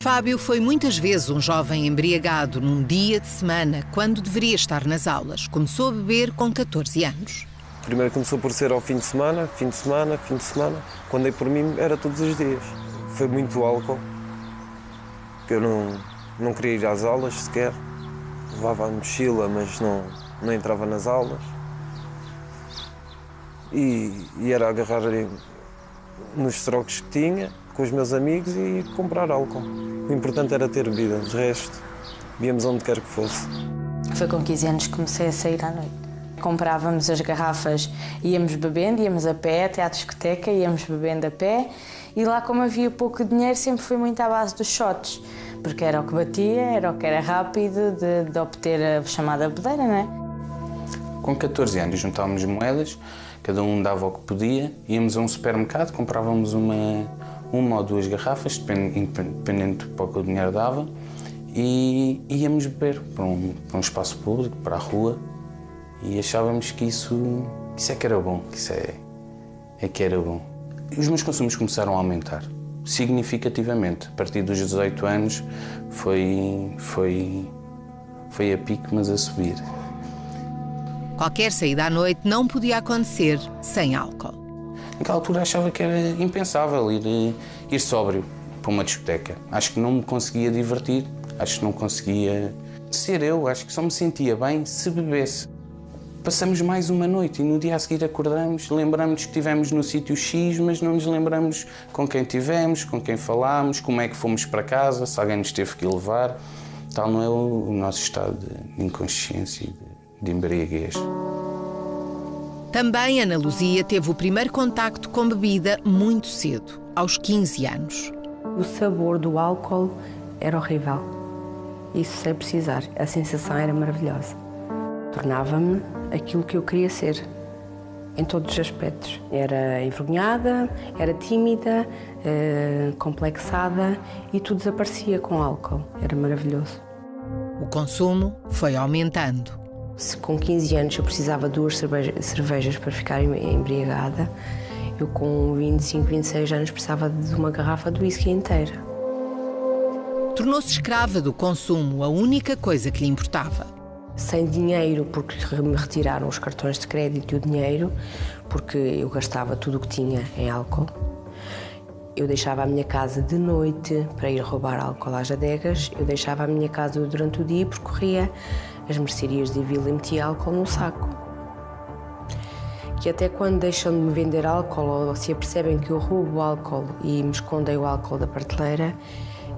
Fábio foi muitas vezes um jovem embriagado num dia de semana, quando deveria estar nas aulas. Começou a beber com 14 anos. Primeiro começou por ser ao fim de semana. Quando dei por mim, era todos os dias. Foi muito álcool. Eu não queria ir às aulas sequer. Levava a mochila, mas não entrava nas aulas. E era agarrar nos trocos que tinha, com os meus amigos, e comprar álcool. O importante era ter bebida, de resto, víamos onde quer que fosse. Foi com 15 anos que comecei a sair à noite. Comprávamos as garrafas, íamos bebendo, íamos a pé até à discoteca, íamos bebendo a pé, e lá, como havia pouco dinheiro, sempre foi muito à base dos shots, porque era o que batia, era o que era rápido de obter a chamada bedeira, não é? Com 14 anos juntávamos moedas, cada um dava o que podia, íamos a um supermercado, comprávamos uma ou duas garrafas, dependendo do pouco o dinheiro dava, e íamos beber para um espaço público, para a rua, e achávamos que isso é que era bom, que isso é que era bom. E os meus consumos começaram a aumentar, significativamente. A partir dos 18 anos foi a pique, mas a subir. Qualquer saída à noite não podia acontecer sem álcool. Naquela altura achava que era impensável ir sóbrio para uma discoteca. Acho que não me conseguia divertir, acho que não conseguia ser eu, acho que só me sentia bem se bebesse. Passamos mais uma noite e no dia a seguir acordamos, lembramos que estivemos no sítio X, mas não nos lembramos com quem estivemos, com quem falámos, como é que fomos para casa, se alguém nos teve que levar. Tal não é o nosso estado de inconsciência e de embriaguez. Também Ana Luzia teve o primeiro contacto com bebida muito cedo, aos 15 anos. O sabor do álcool era horrível. Isso sem precisar. A sensação era maravilhosa. Tornava-me aquilo que eu queria ser, em todos os aspectos. Era envergonhada, era tímida, complexada, e tudo desaparecia com álcool. Era maravilhoso. O consumo foi aumentando. Se com 15 anos eu precisava de 2 cervejas para ficar embriagada, eu com 25, 26 anos precisava de uma garrafa de whisky inteira. Tornou-se escrava do consumo, a única coisa que lhe importava. Sem dinheiro, porque me retiraram os cartões de crédito e o dinheiro, porque eu gastava tudo o que tinha em álcool. Eu deixava a minha casa de noite para ir roubar álcool às adegas, eu deixava a minha casa durante o dia e percorria as mercearias de Vila e metia álcool no saco. Que até quando deixam de me vender álcool ou se apercebem que eu roubo álcool e me escondem o álcool da prateleira,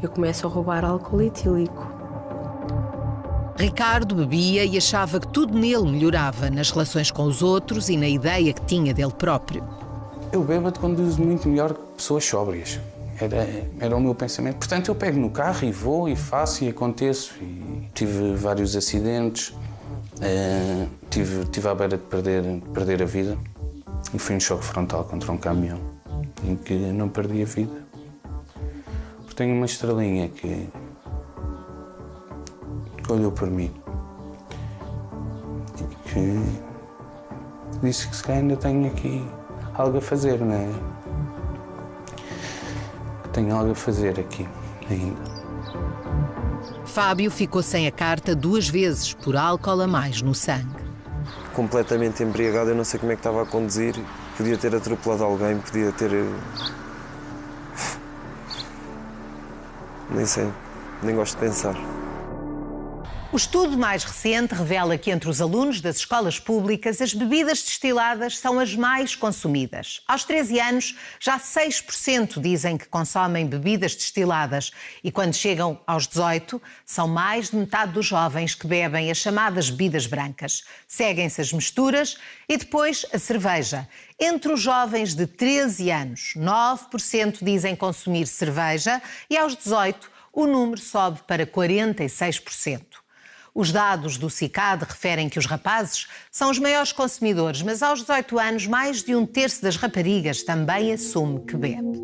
eu começo a roubar álcool etílico. Ricardo bebia e achava que tudo nele melhorava, nas relações com os outros e na ideia que tinha dele próprio. Eu bêbado conduzo muito melhor que pessoas sóbrias. Era o meu pensamento. Portanto, eu pego no carro e vou e faço e aconteço. E tive vários acidentes, tive à beira de perder a vida e fui um choque frontal contra um caminhão em que não perdi a vida. Tenho uma estrelinha que olhou por mim e que disse que se calhar ainda tenho aqui algo a fazer, não é? Tenho algo a fazer aqui ainda. Fábio ficou sem a carta 2 vezes por álcool a mais no sangue. Completamente embriagado, eu não sei como é que estava a conduzir. Podia ter atropelado alguém, podia ter... Nem sei, nem gosto de pensar. O estudo mais recente revela que entre os alunos das escolas públicas as bebidas destiladas são as mais consumidas. Aos 13 anos, já 6% dizem que consomem bebidas destiladas e quando chegam aos 18, são mais de metade dos jovens que bebem as chamadas bebidas brancas. Seguem-se as misturas e depois a cerveja. Entre os jovens de 13 anos, 9% dizem consumir cerveja e aos 18, o número sobe para 46%. Os dados do CICAD referem que os rapazes são os maiores consumidores, mas aos 18 anos, mais de 1/3 das raparigas também assume que bebe.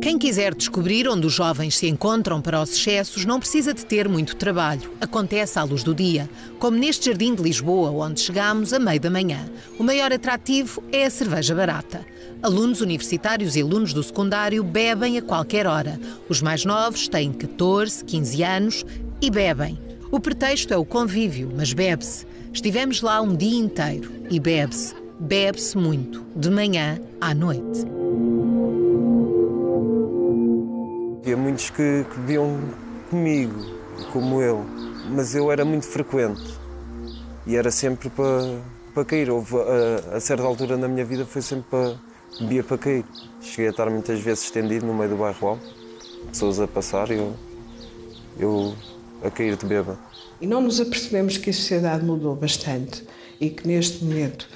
Quem Quem quiser descobrir onde os jovens se encontram para os excessos não precisa de ter muito trabalho. Acontece à luz do dia, como neste jardim de Lisboa, onde chegámos a meio da manhã. O maior atrativo é a cerveja barata. Alunos universitários e alunos do secundário bebem a qualquer hora. Os mais novos têm 14, 15 anos e bebem. O pretexto é o convívio, mas bebe-se. Estivemos lá um dia inteiro e bebe-se. Bebe-se muito, de manhã à noite. Havia muitos que bebiam comigo, como eu, mas eu era muito frequente e era sempre para cair. Houve, a certa altura na minha vida foi sempre bebia para cair. Cheguei a estar muitas vezes estendido no meio do bairro alto, pessoas a passar e eu a cair de bêbado. E não nos apercebemos que a sociedade mudou bastante e que neste momento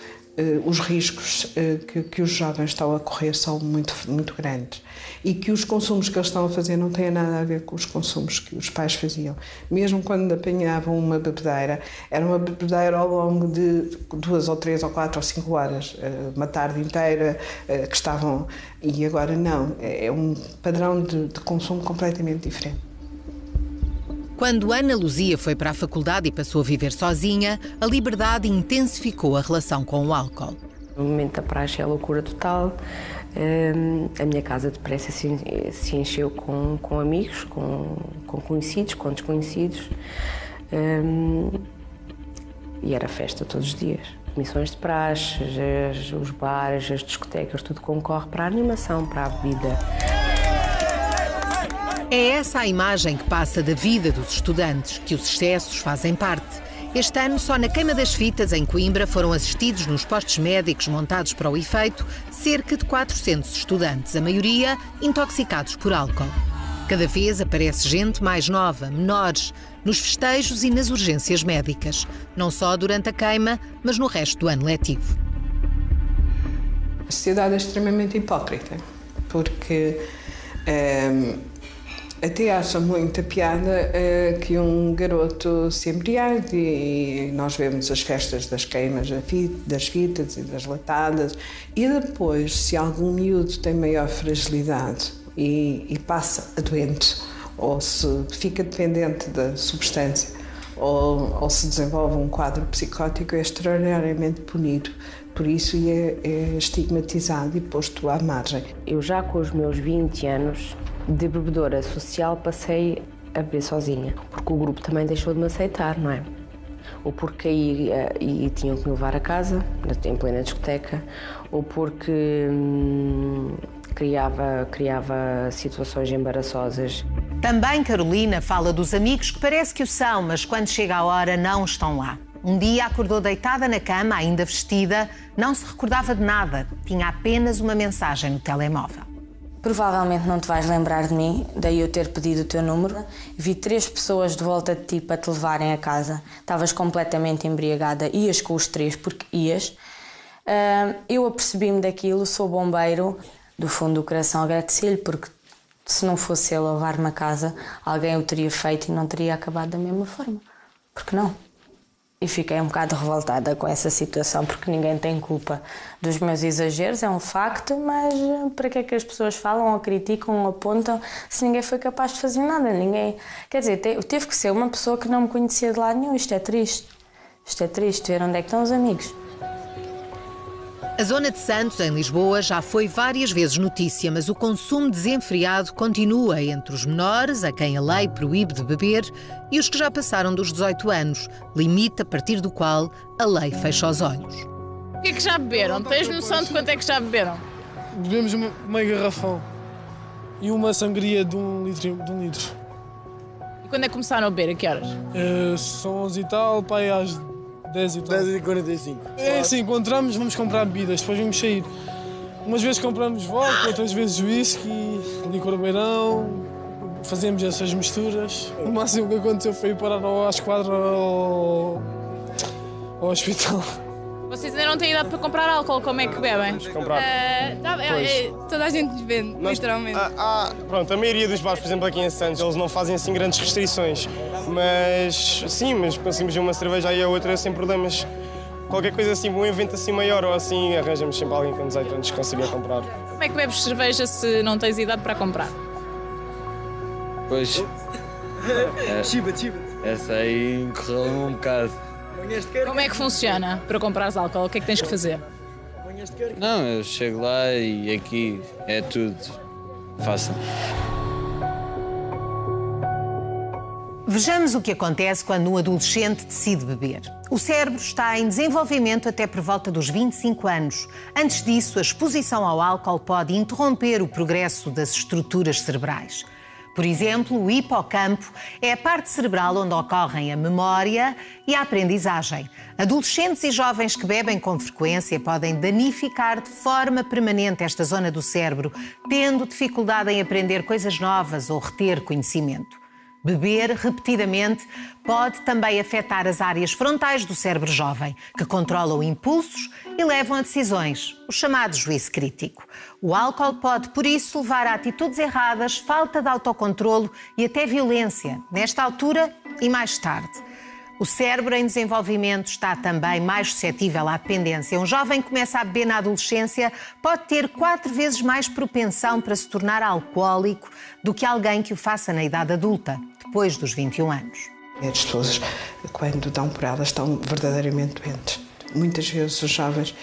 os riscos que os jovens estão a correr são muito grandes e que os consumos que eles estão a fazer não têm nada a ver com os consumos que os pais faziam. Mesmo quando apanhavam uma bebedeira, era uma bebedeira ao longo de 2 ou 3 ou 4 ou 5 horas, uma tarde inteira, que estavam... E agora não, é um padrão de consumo completamente diferente. Quando Ana Luzia foi para a faculdade e passou a viver sozinha, a liberdade intensificou a relação com o álcool. No momento da praxe é a loucura total. A minha casa depressa se encheu com amigos, com conhecidos, com desconhecidos. E era festa todos os dias. Missões de praxe, os bares, as discotecas, tudo concorre para a animação, para a bebida. É essa a imagem que passa da vida dos estudantes, que os excessos fazem parte. Este ano, só na queima das fitas, em Coimbra, foram assistidos nos postos médicos montados para o efeito cerca de 400 estudantes, a maioria intoxicados por álcool. Cada vez aparece gente mais nova, menores, nos festejos e nas urgências médicas, não só durante a queima, mas no resto do ano letivo. A sociedade é extremamente hipócrita, porque até acha muita piada que um garoto se embriague e nós vemos as festas das queimas das fitas e das latadas e depois, se algum miúdo tem maior fragilidade e passa a doente ou se fica dependente da substância ou se desenvolve um quadro psicótico, é extraordinariamente punido. Por isso é estigmatizado e posto à margem. Eu já com os meus 20 anos de bebedora social passei a beber sozinha, porque o grupo também deixou de me aceitar, não é? Ou porque caí e tinham que me levar a casa, em plena discoteca, ou porque criava situações embaraçosas. Também Carolina fala dos amigos que parece que o são, mas quando chega a hora não estão lá. Um dia acordou deitada na cama, ainda vestida, não se recordava de nada, tinha apenas uma mensagem no telemóvel. Provavelmente não te vais lembrar de mim, daí eu ter pedido o teu número. Vi 3 pessoas de volta de ti para te levarem a casa. Estavas completamente embriagada, ias com os 3 porque ias. Eu apercebi-me daquilo, sou bombeiro. Do fundo do coração agradeci-lhe porque se não fosse ele a levar-me a casa, alguém o teria feito e não teria acabado da mesma forma. Porque não? E fiquei um bocado revoltada com essa situação, porque ninguém tem culpa dos meus exageros, é um facto, mas para que é que as pessoas falam ou criticam ou apontam se ninguém foi capaz de fazer nada? Ninguém... Quer dizer, teve que ser uma pessoa que não me conhecia de lado nenhum. Isto é triste. Isto é triste, ver onde é que estão os amigos. A zona de Santos, em Lisboa, já foi várias vezes notícia, mas o consumo desenfreado continua entre os menores, a quem a lei proíbe de beber, e os que já passaram dos 18 anos, limite a partir do qual a lei fecha os olhos. O que é que já beberam? Tens noção de quanto é que já beberam? Bebemos meio garrafão e uma sangria de 1 litro. E quando é que começaram a beber? A que horas? São 11 e tal, pai às 10 e tal. 10h45. É assim, encontramos, vamos comprar bebidas, depois vamos sair. Umas vezes compramos vodka, outras vezes whisky, licor beirão, fazemos essas misturas. O máximo que aconteceu foi ir parar à esquadra ao hospital. Vocês ainda não têm idade para comprar álcool, como é que bebem? Vamos comprar. Toda a gente vende, literalmente. Pronto, a maioria dos bares, por exemplo, aqui em Santos, eles não fazem assim grandes restrições. Mas sim, mas conseguimos uma cerveja aí a outra sem problemas. Qualquer coisa assim, um evento assim maior ou assim, arranjamos sempre alguém que nos ajude para nos conseguir comprar. Como é que bebes cerveja se não tens idade para comprar? Pois. Essa aí encorreu-me um bocado. Como é que funciona para comprares álcool? O que é que tens que fazer? Não, eu chego lá e aqui é tudo fácil. Vejamos o que acontece quando um adolescente decide beber. O cérebro está em desenvolvimento até por volta dos 25 anos. Antes disso, a exposição ao álcool pode interromper o progresso das estruturas cerebrais. Por exemplo, o hipocampo é a parte cerebral onde ocorrem a memória e a aprendizagem. Adolescentes e jovens que bebem com frequência podem danificar de forma permanente esta zona do cérebro, tendo dificuldade em aprender coisas novas ou reter conhecimento. Beber repetidamente pode também afetar as áreas frontais do cérebro jovem, que controlam impulsos e levam a decisões, o chamado juízo crítico. O álcool pode, por isso, levar a atitudes erradas, falta de autocontrolo e até violência, nesta altura e mais tarde. O cérebro em desenvolvimento está também mais suscetível à dependência. Um jovem que começa a beber na adolescência pode ter 4 vezes mais propensão para se tornar alcoólico do que alguém que o faça na idade adulta, depois dos 21 anos. As pessoas, quando dão por elas, estão verdadeiramente doentes. Muitas vezes os jovens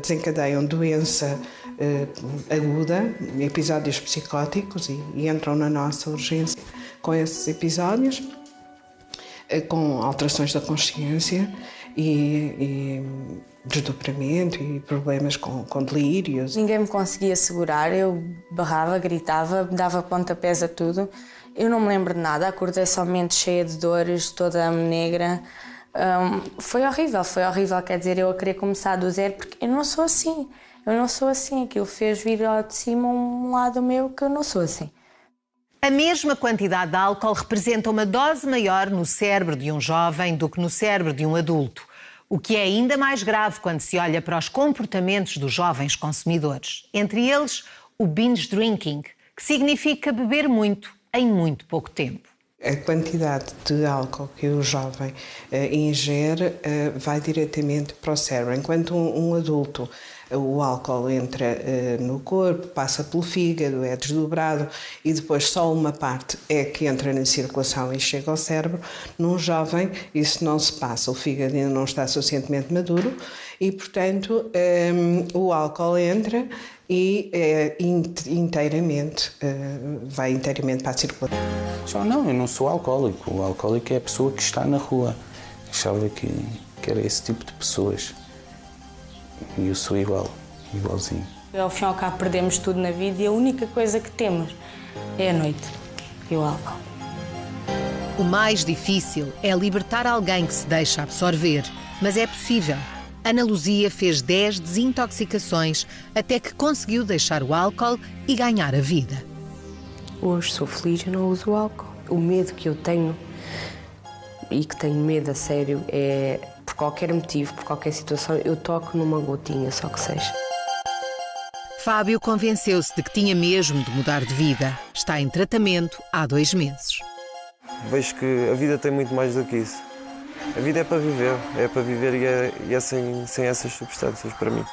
desencadeiam doença aguda, episódios psicóticos e entram na nossa urgência com esses episódios, com alterações da consciência e desdobramento e problemas com delírios. Ninguém me conseguia segurar, eu berrava, gritava, dava pontapés a tudo. Eu não me lembro de nada, acordei somente cheia de dores, toda negra. Foi horrível, quer dizer, eu a querer começar do zero, porque eu não sou assim. Aquilo fez vir ao de cima um lado meu que eu não sou assim. A mesma quantidade de álcool representa uma dose maior no cérebro de um jovem do que no cérebro de um adulto, o que é ainda mais grave quando se olha para os comportamentos dos jovens consumidores. Entre eles, o binge drinking, que significa beber muito em muito pouco tempo. A quantidade de álcool que o jovem ingere vai diretamente para o cérebro, enquanto um adulto, o álcool entra no corpo, passa pelo fígado, é desdobrado e depois só uma parte é que entra na circulação e chega ao cérebro. Num jovem isso não se passa, o fígado ainda não está suficientemente maduro e, portanto, o álcool entra e vai inteiramente para a circulação. Não, eu não sou alcoólico. O alcoólico é a pessoa que está na rua. Achava que era esse tipo de pessoas. E eu sou igualzinho. Ao fim e ao cabo perdemos tudo na vida e a única coisa que temos é a noite e o álcool. O mais difícil é libertar alguém que se deixa absorver, mas é possível. Ana Luzia fez 10 desintoxicações até que conseguiu deixar o álcool e ganhar a vida. Hoje sou feliz, eu não uso álcool. O medo que eu tenho, e que tenho medo a sério, é por qualquer motivo, por qualquer situação, eu toco numa gotinha, só que seja. Fábio convenceu-se de que tinha mesmo de mudar de vida. Está em tratamento há 2 meses. Vejo que a vida tem muito mais do que isso. A vida é para viver e é sem essas substâncias para mim.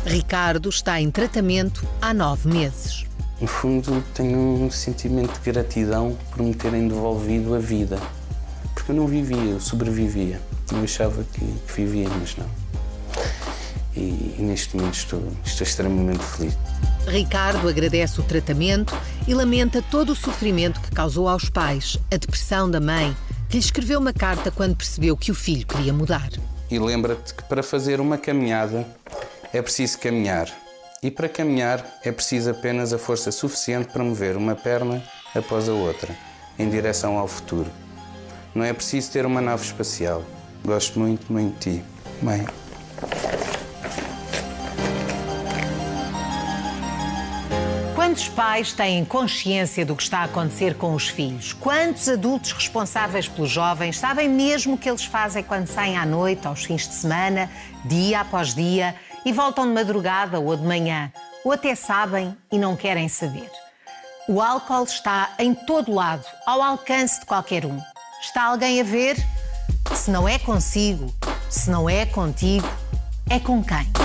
Ricardo está em tratamento há 9 meses. No fundo, tenho um sentimento de gratidão por me terem devolvido a vida. Porque eu não vivia, eu sobrevivia. Eu achava que vivia, mas não. E neste momento estou extremamente feliz. Ricardo agradece o tratamento e lamenta todo o sofrimento que causou aos pais, a depressão da mãe, que lhe escreveu uma carta quando percebeu que o filho queria mudar. E lembra-te que para fazer uma caminhada é preciso caminhar. E para caminhar é preciso apenas a força suficiente para mover uma perna após a outra, em direção ao futuro. Não é preciso ter uma nave espacial. Gosto muito, muito de ti, mãe. Quantos pais têm consciência do que está a acontecer com os filhos? Quantos adultos responsáveis pelos jovens sabem mesmo o que eles fazem quando saem à noite, aos fins de semana, dia após dia, e voltam de madrugada ou de manhã, ou até sabem e não querem saber? O álcool está em todo lado, ao alcance de qualquer um. Está alguém a ver? Se não é consigo, se não é contigo, é com quem?